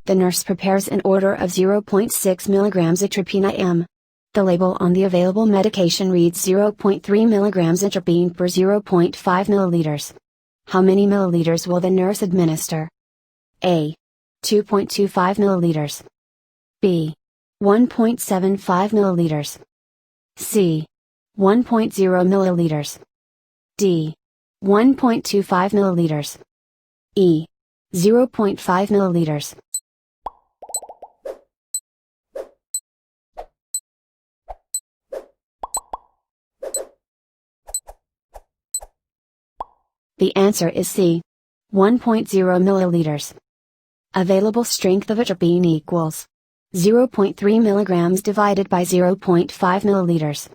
The nurse prepares an order of 0.6 mg atropine IM. The label on the available medication reads 0.3 mg atropine per 0.5 ml. How many milliliters will the nurse administer? A. 2.25 milliliters. B. 1.75 milliliters. C. 1.0 milliliters. D. 1.25 milliliters. E. 0.5 milliliters. The answer is C. 1.0 milliliters. Available strength of atropine equals 0.3 milligrams divided by 0.5 milliliters.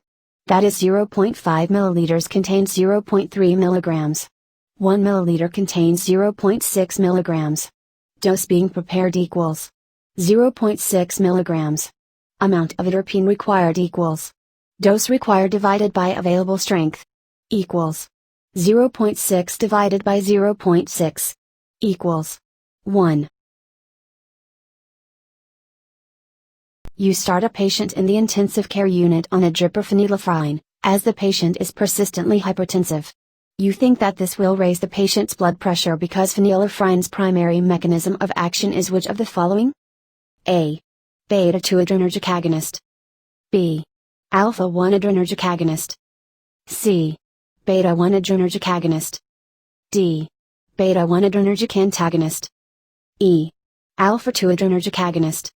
That is 0.5 milliliters contains 0.3 milligrams. 1 milliliter contains 0.6 milligrams. Dose being prepared equals 0.6 milligrams. Amount of atropine required equals dose required divided by available strength equals 0.6 divided by 0.6 equals 1. You start a patient in the intensive care unit on a drip or phenylephrine, as the patient is persistently hypertensive. You think that this will raise the patient's blood pressure because phenylephrine's primary mechanism of action is which of the following? A. Beta-2 adrenergic agonist. B. Alpha-1 adrenergic agonist. C. Beta-1 adrenergic agonist. D. Beta-1 adrenergic antagonist. E. Alpha-2 adrenergic agonist.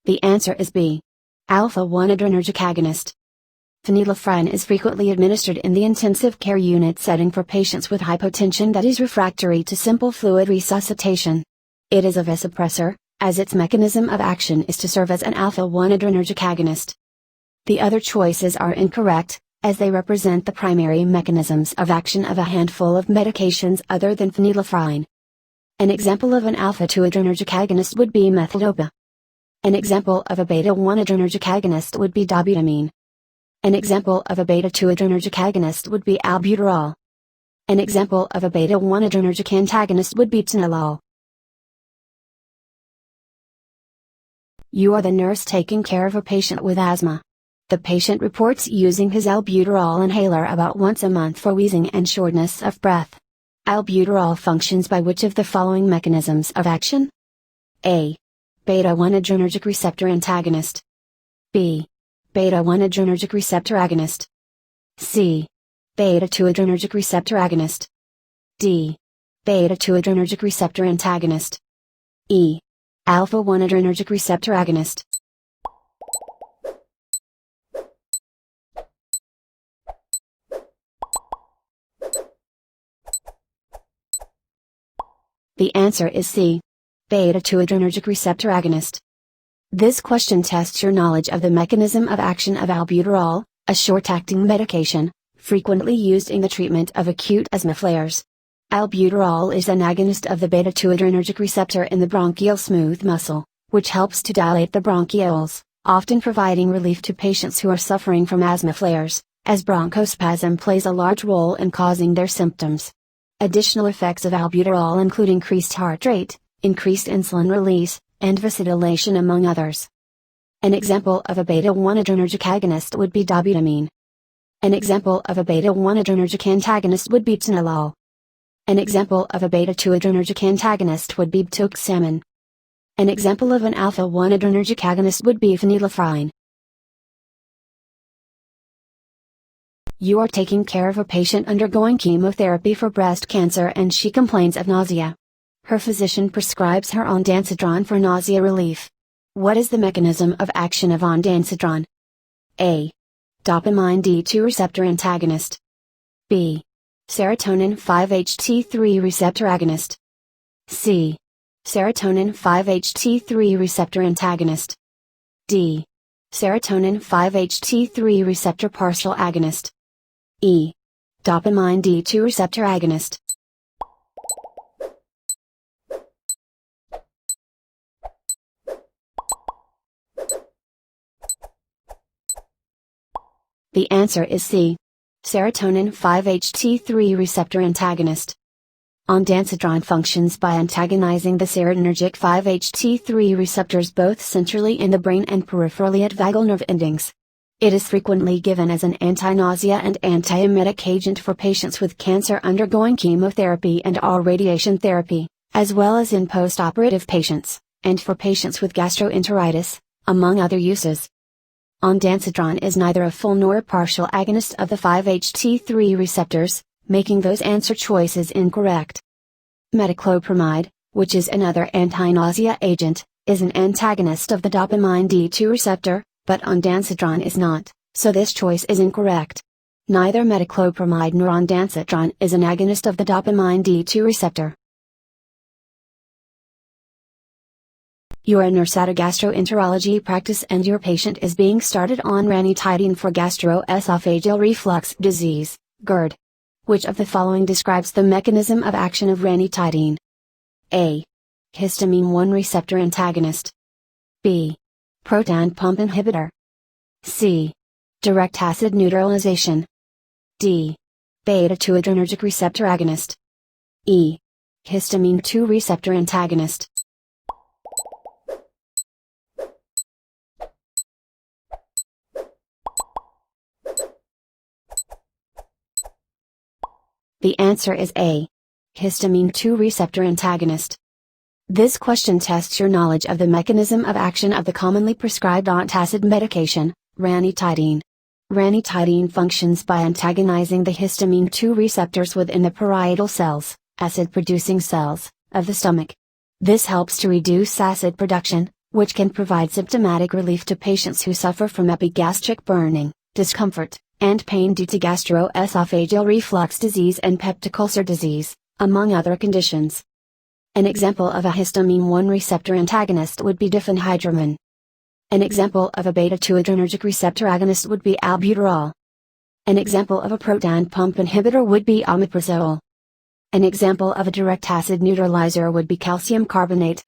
The answer is B. Alpha-1 adrenergic agonist. Phenylephrine is frequently administered in the intensive care unit setting for patients with hypotension that is refractory to simple fluid resuscitation. It is a vasopressor, as its mechanism of action is to serve as an alpha-1 adrenergic agonist. The other choices are incorrect, as they represent the primary mechanisms of action of a handful of medications other than phenylephrine. An example of an alpha-2 adrenergic agonist would be methyl-dopa. An example of a beta-1 adrenergic agonist would be dobutamine. An example of a beta-2 adrenergic agonist would be albuterol. An example of a beta-1 adrenergic antagonist would be atenolol. You are the nurse taking care of a patient with asthma. The patient reports using his albuterol inhaler about once a month for wheezing and shortness of breath. Albuterol functions by which of the following mechanisms of action? A. Beta-1 adrenergic receptor antagonist. B. Beta-1 adrenergic receptor agonist. C. Beta-2 adrenergic receptor agonist. D. Beta-2 adrenergic receptor antagonist. E. Alpha-1 adrenergic receptor agonist. The answer is C. Beta-2 adrenergic receptor agonist. This question tests your knowledge of the mechanism of action of albuterol, a short-acting medication, frequently used in the treatment of acute asthma flares. Albuterol is an agonist of the beta-2 adrenergic receptor in the bronchial smooth muscle, which helps to dilate the bronchioles, often providing relief to patients who are suffering from asthma flares, as bronchospasm plays a large role in causing their symptoms. Additional effects of albuterol include increased heart rate, increased insulin release, and vasodilation among others. An example of a beta-1 adrenergic agonist would be dobutamine. An example of a beta-1 adrenergic antagonist would be atenolol. An example of a beta-2 adrenergic antagonist would be btoxamine. An example of an alpha-1 adrenergic agonist would be phenylephrine. You are taking care of a patient undergoing chemotherapy for breast cancer and she complains of nausea. Her physician prescribes her ondansetron for nausea relief. What is the mechanism of action of ondansetron? A. Dopamine D2 receptor antagonist. B. Serotonin 5-HT3 receptor agonist. C. Serotonin 5-HT3 receptor antagonist. D. Serotonin 5-HT3 receptor partial agonist. E. Dopamine D2 receptor agonist. The answer is C. Serotonin 5-HT3 receptor antagonist. Ondansetron functions by antagonizing the serotonergic 5-HT3 receptors both centrally in the brain and peripherally at vagal nerve endings. It is frequently given as an anti-nausea and antiemetic agent for patients with cancer undergoing chemotherapy and/or radiation therapy, as well as in post-operative patients, and for patients with gastroenteritis, among other uses. Ondansetron is neither a full nor a partial agonist of the 5-HT3 receptors, making those answer choices incorrect. Metoclopramide, which is another anti-nausea agent, is an antagonist of the dopamine D2 receptor, but ondansetron is not, so this choice is incorrect. Neither metoclopramide nor ondansetron is an agonist of the dopamine D2 receptor. You are a nurse at a gastroenterology practice and your patient is being started on ranitidine for gastroesophageal reflux disease, GERD. Which of the following describes the mechanism of action of ranitidine? A. Histamine 1 receptor antagonist. B. Proton pump inhibitor. C. Direct acid neutralization. D. Beta-2 adrenergic receptor agonist. E. Histamine 2 receptor antagonist. The answer is A. Histamine 2 receptor antagonist. This question tests your knowledge of the mechanism of action of the commonly prescribed antacid medication, ranitidine. Ranitidine functions by antagonizing the histamine 2 receptors within the parietal cells, acid-producing cells, of the stomach. This helps to reduce acid production, which can provide symptomatic relief to patients who suffer from epigastric burning, discomfort, and pain due to gastroesophageal reflux disease and peptic ulcer disease, among other conditions. An example of a histamine 1 receptor antagonist would be diphenhydramine. An example of a beta-2 adrenergic receptor agonist would be albuterol. An example of a proton pump inhibitor would be omeprazole. An example of a direct acid neutralizer would be calcium carbonate.